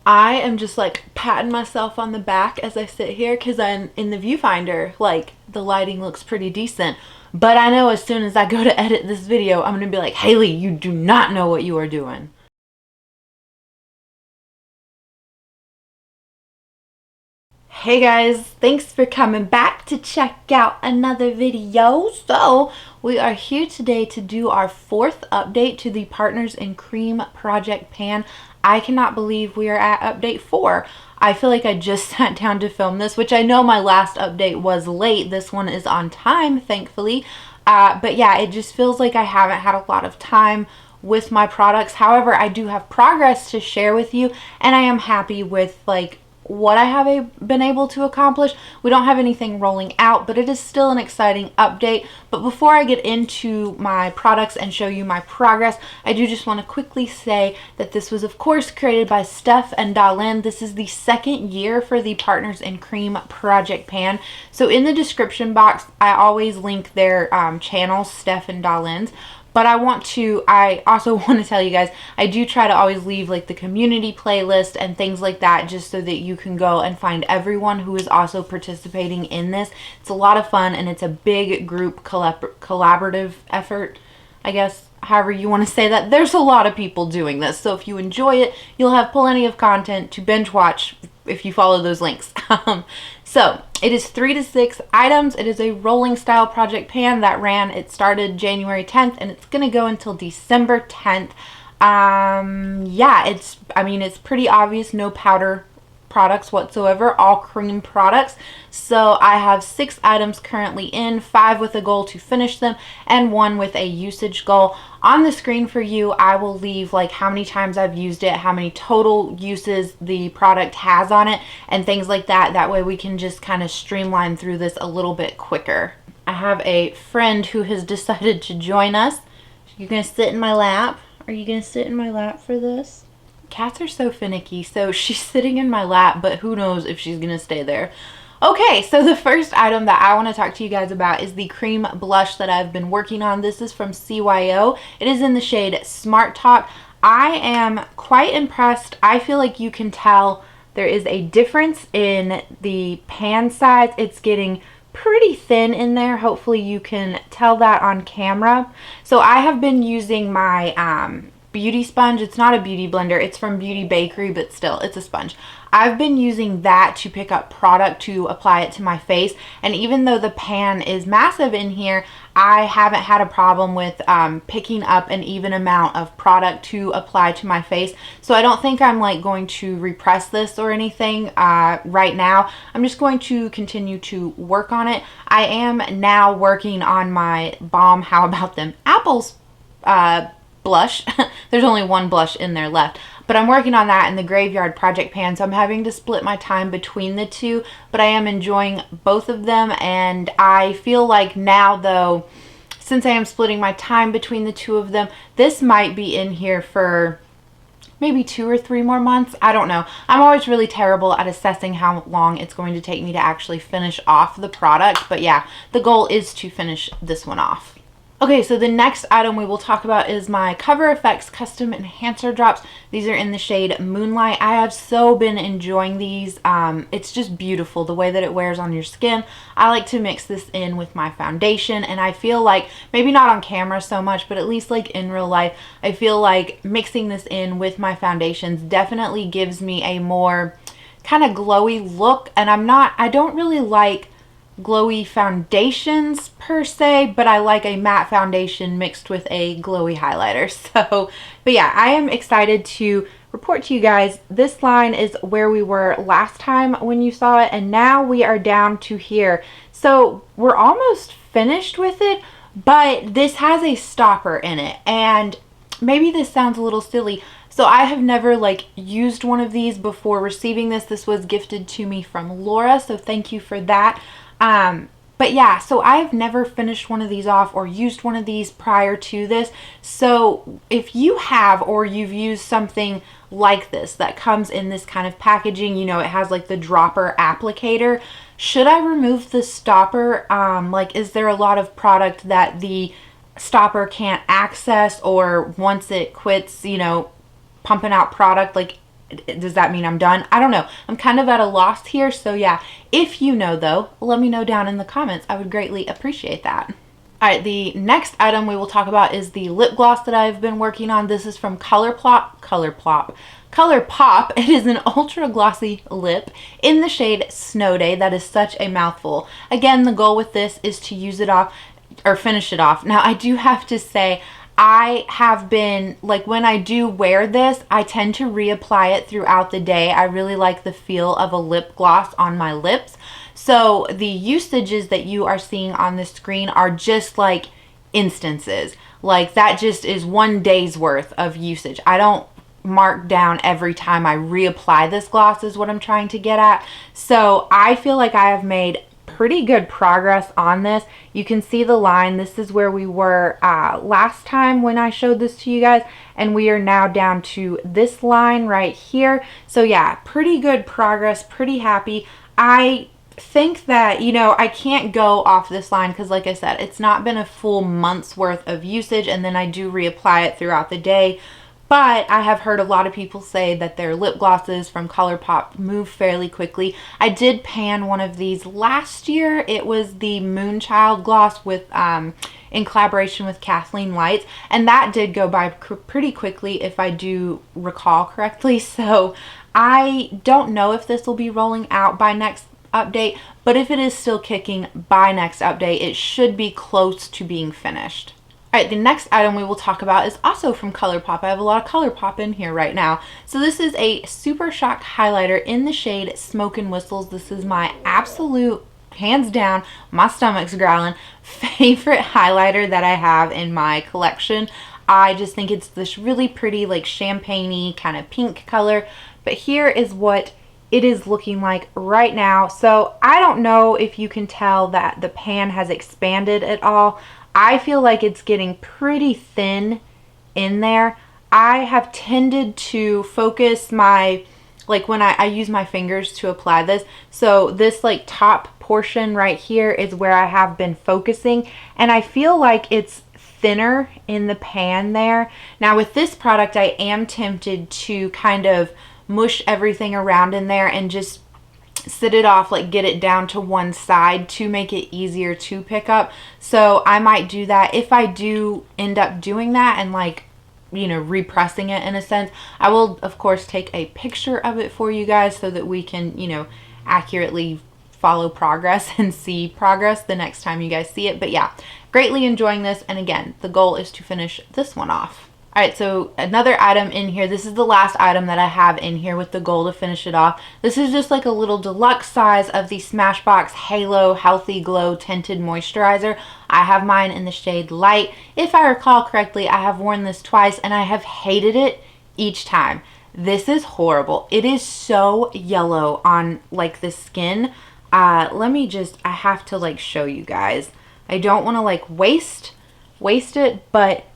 I am just like patting myself on the back as I sit here because I'm in the viewfinder. Like, the lighting looks pretty decent. But I know as soon as I go to edit this video, I'm going to be like, Haley, you do not know what you are doing. Hey guys, thanks for coming back to check out another video. So we are here today to do our fourth update to the Partners in Cream project pan. I cannot believe we are at update 4. I feel like I just sat down to film this, which I know my last update was late. This one is on time, thankfully. But yeah, it just feels like I haven't had a lot of time with my products. However, I do have progress to share with you, and I am happy with like what I have been able to accomplish. We don't have anything rolling out, but it is still an exciting update. But before I get into my products and show you my progress, I do just want to quickly say that this was of course created by Steph and DaLin. This is the second year for the Partners in Cream project pan. So in the description box, I always link their channels, Steph and DaLin's. But I also want to tell you guys, I do try to always leave like the community playlist and things like that just so that you can go and find everyone who is also participating in this. It's a lot of fun and it's a big group collaborative effort, I guess, however you want to say that. There's a lot of people doing this, so if you enjoy it, you'll have plenty of content to binge watch if you follow those links. So it is 3 to 6 items. It is a rolling style project pan that it started January 10th and it's going to go until December 10th. Yeah, it's pretty obvious, no powder products whatsoever, all cream products. So I have 6 items currently in, 5 with a goal to finish them and 1 with a usage goal. On the screen for you, I will leave like how many times I've used it, how many total uses the product has on it, and things like that. That way we can just kind of streamline through this a little bit quicker. I have a friend who has decided to join us. You're gonna sit in my lap? Are you gonna sit in my lap for this? Cats are so finicky, so she's sitting in my lap, but who knows if she's gonna stay there. Okay, so the first item that I want to talk to you guys about is the cream blush that I've been working on. This is from CYO. It is in the shade Smart Talk. I am quite impressed. I feel like you can tell there is a difference in the pan size. It's getting pretty thin in there. Hopefully you can tell that on camera. So I have been using my beauty sponge. It's not a beauty blender. It's from Beauty Bakery, but still, it's a sponge. I've been using that to pick up product to apply it to my face, and even though the pan is massive in here, I haven't had a problem with picking up an even amount of product to apply to my face. So I don't think I'm like going to repress this or anything right now. I'm just going to continue to work on it. I am now working on my Balm How About Them Apples blush. There's only one blush in there left, but I'm working on that in the Graveyard project pan, so I'm having to split my time between the two, but I am enjoying both of them. And I feel like now though, since I am splitting my time between the two of them, this might be in here for maybe 2 or 3 more months. I don't know. I'm always really terrible at assessing how long it's going to take me to actually finish off the product, but yeah, the goal is to finish this one off. Okay, so the next item we will talk about is my CoverFX Custom Enhancer Drops. These are in the shade Moonlight. I have so been enjoying these. It's just beautiful the way that it wears on your skin. I like to mix this in with my foundation, and I feel like, maybe not on camera so much, but at least like in real life, I feel like mixing this in with my foundations definitely gives me a more kind of glowy look. And I don't really like glowy foundations per se, but I like a matte foundation mixed with a glowy highlighter. So, but yeah, I am excited to report to you guys, this line is where we were last time when you saw it, and now we are down to here. So we're almost finished with it, but this has a stopper in it, and maybe this sounds a little silly. So I have never like used one of these before receiving this. This was gifted to me from Laura, so thank you for that. But yeah, so I've never finished one of these off or used one of these prior to this. So if you have, or you've used something like this that comes in this kind of packaging, you know, it has like the dropper applicator, should I remove the stopper? Like, is there a lot of product that the stopper can't access, or once it quits, you know, pumping out product, like Does that mean I'm done? I don't know. I'm kind of at a loss here. So yeah, if you know though, let me know down in the comments. I would greatly appreciate that. All right, the next item we will talk about is the lip gloss that I've been working on. This is from ColourPop. It is an ultra glossy lip in the shade Snow Day. That is such a mouthful. Again, the goal with this is to use it off or finish it off. Now, I do have to say, I have been, like, when I do wear this, I tend to reapply it throughout the day. I really like the feel of a lip gloss on my lips. So the usages that you are seeing on the screen are just like instances. Like that just is one day's worth of usage. I don't mark down every time I reapply this gloss is what I'm trying to get at. So I feel like I have made pretty good progress on this. You can see the line. This is where we were last time when I showed this to you guys, and we are now down to this line right here. So yeah, pretty good progress, pretty happy. I think that, you know, I can't go off this line because like I said, it's not been a full month's worth of usage, and then I do reapply it throughout the day. But I have heard a lot of people say that their lip glosses from ColourPop move fairly quickly. I did pan one of these last year. It was the Moonchild gloss with in collaboration with Kathleen Lights, and that did go by pretty quickly if I do recall correctly. So I don't know if this will be rolling out by next update, but if it is still kicking by next update, it should be close to being finished. All right, the next item we will talk about is also from ColourPop. I have a lot of ColourPop in here right now. So this is a Supershock Highlighter in the shade Smoke and Whistles. This is my absolute, hands down, my stomach's growling, favorite highlighter that I have in my collection. I just think it's this really pretty, like champagne-y kind of pink color. But here is what it is looking like right now. So I don't know if you can tell that the pan has expanded at all. I feel like it's getting pretty thin in there. I have tended to focus my, like when I use my fingers to apply this. So this like top portion right here is where I have been focusing, and I feel like it's thinner in the pan there. Now with this product, I am tempted to kind of mush everything around in there and just sit it off, like get it down to one side to make it easier to pick up. So I might do that. If I do end up doing that and like, you know, repressing it in a sense, I will of course take a picture of it for you guys so that we can, you know, accurately follow progress and see progress the next time you guys see it. But yeah, greatly enjoying this, and again, the goal is to finish this one off. All right, so another item in here, this is the last item that I have in here with the goal to finish it off. This is just like a little deluxe size of the Smashbox Halo Healthy Glow Tinted Moisturizer. I have mine in the shade Light. If I recall correctly, I have worn this twice and I have hated it each time. This is horrible. It is so yellow on like the skin. Let me just, I have to like show you guys. I don't want to like waste it, but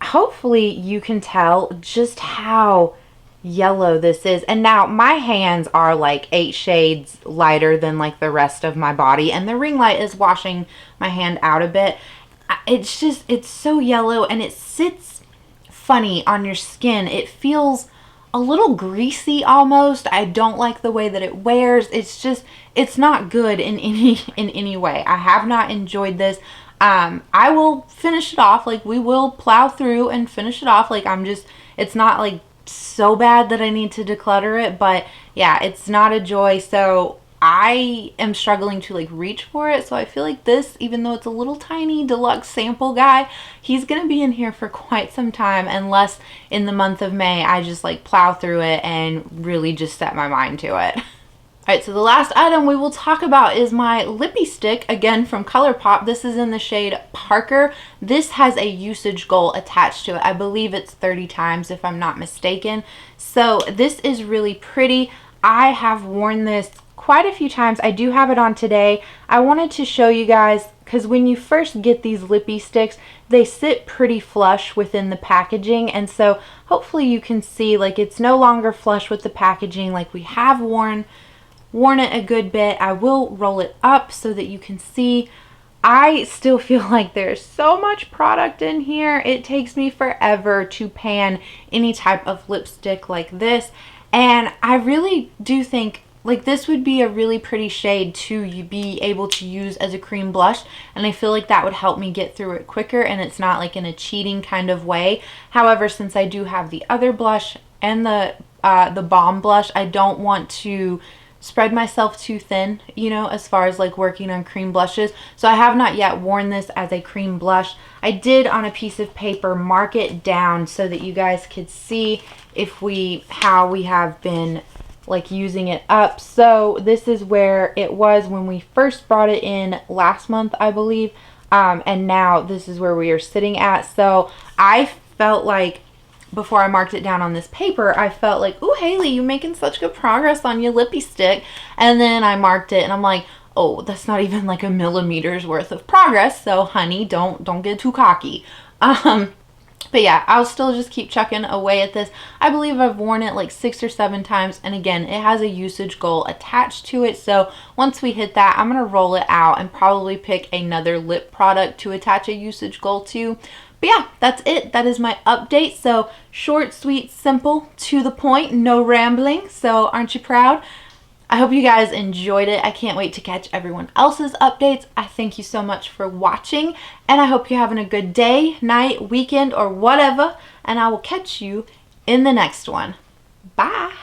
hopefully you can tell just how yellow this is. And now my hands are like 8 shades lighter than like the rest of my body, and the ring light is washing my hand out a bit. It's just, it's so yellow and it sits funny on your skin. It feels a little greasy almost. I don't like the way that it wears. It's just, it's not good in any way. I have not enjoyed this. I will finish it off. Like, we will plow through and finish it off. Like, I'm just, it's not like so bad that I need to declutter it, but yeah, it's not a joy. So I am struggling to like reach for it. So I feel like this, even though it's a little tiny deluxe sample guy, he's going to be in here for quite some time, unless in the month of May, I just like plow through it and really just set my mind to it. All right, so the last item we will talk about is my Lippy stick, again from ColourPop. This is in the shade Parker. This has a usage goal attached to it. I believe it's 30 times if I'm not mistaken. So this is really pretty. I have worn this quite a few times. I do have it on today. I wanted to show you guys, because when you first get these Lippy sticks, they sit pretty flush within the packaging, and so hopefully you can see like it's no longer flush with the packaging. Like, we have worn it a good bit. I will roll it up so that you can see. I still feel like there's so much product in here. It takes me forever to pan any type of lipstick like this. And I really do think like this would be a really pretty shade to be able to use as a cream blush, and I feel like that would help me get through it quicker, and it's not like in a cheating kind of way. However, since I do have the other blush and the Balm blush, I don't want to spread myself too thin, you know, as far as like working on cream blushes. So I have not yet worn this as a cream blush. I did on a piece of paper mark it down so that you guys could see how we have been like using it up. So this is where it was when we first brought it in last month, I believe, and now this is where we are sitting at. So I felt like before I marked it down on this paper, I felt like, ooh, Haley, you're making such good progress on your lippy stick. And then I marked it and I'm like, oh, that's not even like a millimeter's worth of progress. So honey, don't get too cocky. But yeah, I'll still just keep chucking away at this. I believe I've worn it like 6 or 7 times. And again, it has a usage goal attached to it. So once we hit that, I'm going to roll it out and probably pick another lip product to attach a usage goal to. But yeah, that's it. That is my update. So short, sweet, simple, to the point, no rambling. So aren't you proud? I hope you guys enjoyed it. I can't wait to catch everyone else's updates. I thank you so much for watching, and I hope you're having a good day, night, weekend, or whatever, and I will catch you in the next one. Bye.